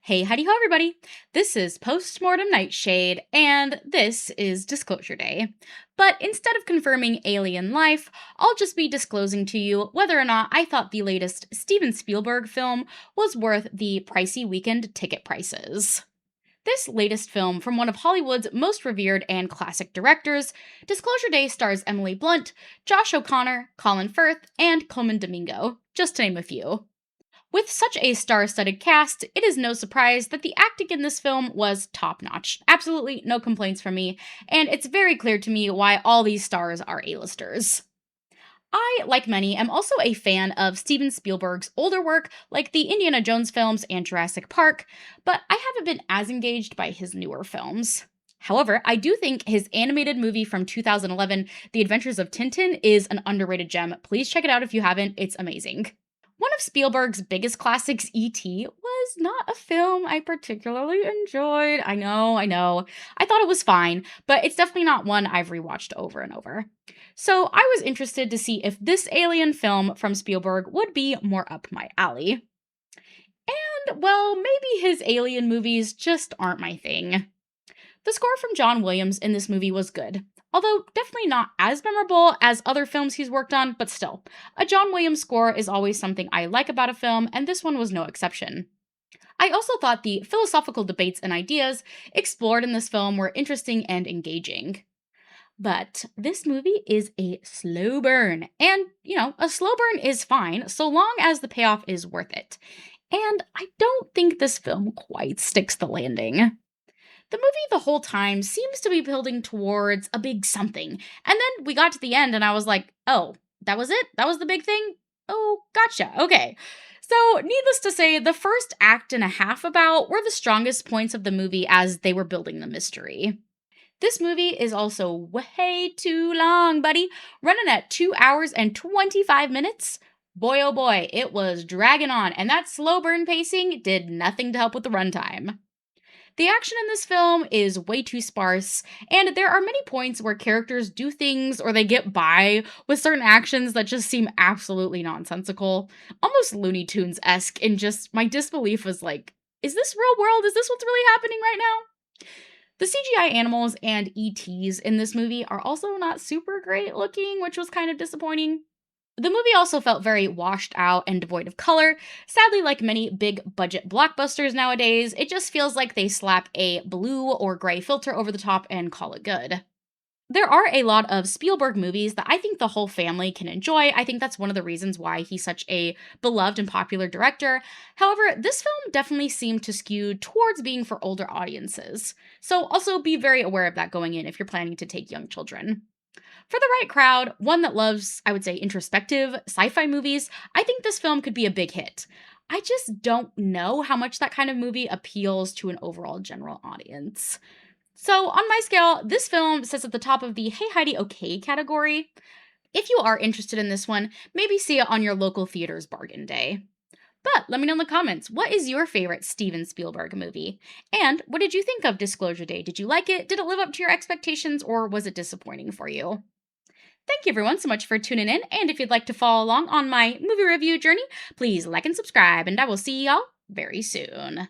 Hey, howdy ho, everybody. This is Postmortem Nightshade, and this is Disclosure Day. But instead of confirming alien life, I'll just be disclosing to you whether or not I thought the latest Steven Spielberg film was worth the pricey weekend ticket prices. This latest film from one of Hollywood's most revered and classic directors, Disclosure Day stars Emily Blunt, Josh O'Connor, Colin Firth, and Coleman Domingo, just to name a few. With such a star studded cast, it is no surprise that the acting in this film was top notch. Absolutely no complaints from me, and it's very clear to me why all these stars are A-listers. I, like many, am also a fan of Steven Spielberg's older work, like the Indiana Jones films and Jurassic Park, but I haven't been as engaged by his newer films. However, I do think his animated movie from 2011, The Adventures of Tintin, is an underrated gem. Please check it out if you haven't, it's amazing. One of Spielberg's biggest classics, E.T., was not a film I particularly enjoyed. I know. I thought it was fine, but it's definitely not one I've rewatched over and over. So I was interested to see if this alien film from Spielberg would be more up my alley. And, well, maybe his alien movies just aren't my thing. The score from John Williams in this movie was good, although definitely not as memorable as other films he's worked on, but still. A John Williams score is always something I like about a film, and this one was no exception. I also thought the philosophical debates and ideas explored in this film were interesting and engaging. But this movie is a slow burn, and, a slow burn is fine so long as the payoff is worth it. And I don't think this film quite sticks the landing. The movie the whole time seems to be building towards a big something. And then we got to the end and I was like, oh, that was it? That was the big thing? Oh, gotcha. Okay. So, needless to say, the first act and a half about were the strongest points of the movie as they were building the mystery. This movie is also way too long, buddy. Running at 2 hours and 25 minutes. Boy, oh boy, it was dragging on, and that slow burn pacing did nothing to help with the runtime. The action in this film is way too sparse, and there are many points where characters do things or they get by with certain actions that just seem absolutely nonsensical, almost Looney Tunes esque, and just my disbelief was like, is this real world? Is this what's really happening right now? The CGI animals and ETs in this movie are also not super great looking, which was kind of disappointing. The movie also felt very washed out and devoid of color. Sadly, like many big budget blockbusters nowadays, it just feels like they slap a blue or gray filter over the top and call it good. There are a lot of Spielberg movies that I think the whole family can enjoy. I think that's one of the reasons why he's such a beloved and popular director. However, this film definitely seemed to skew towards being for older audiences. So also be very aware of that going in if you're planning to take young children. For the right crowd, one that loves, I would say, introspective sci fi movies, I think this film could be a big hit. I just don't know how much that kind of movie appeals to an overall general audience. So, on my scale, this film sits at the top of the Hey Heidi Okay category. If you are interested in this one, maybe see it on your local theater's bargain day. But let me know in the comments, what is your favorite Steven Spielberg movie? And what did you think of Disclosure Day? Did you like it? Did it live up to your expectations, or was it disappointing for you? Thank you everyone so much for tuning in, and if you'd like to follow along on my movie review journey, please like and subscribe, and I will see y'all very soon.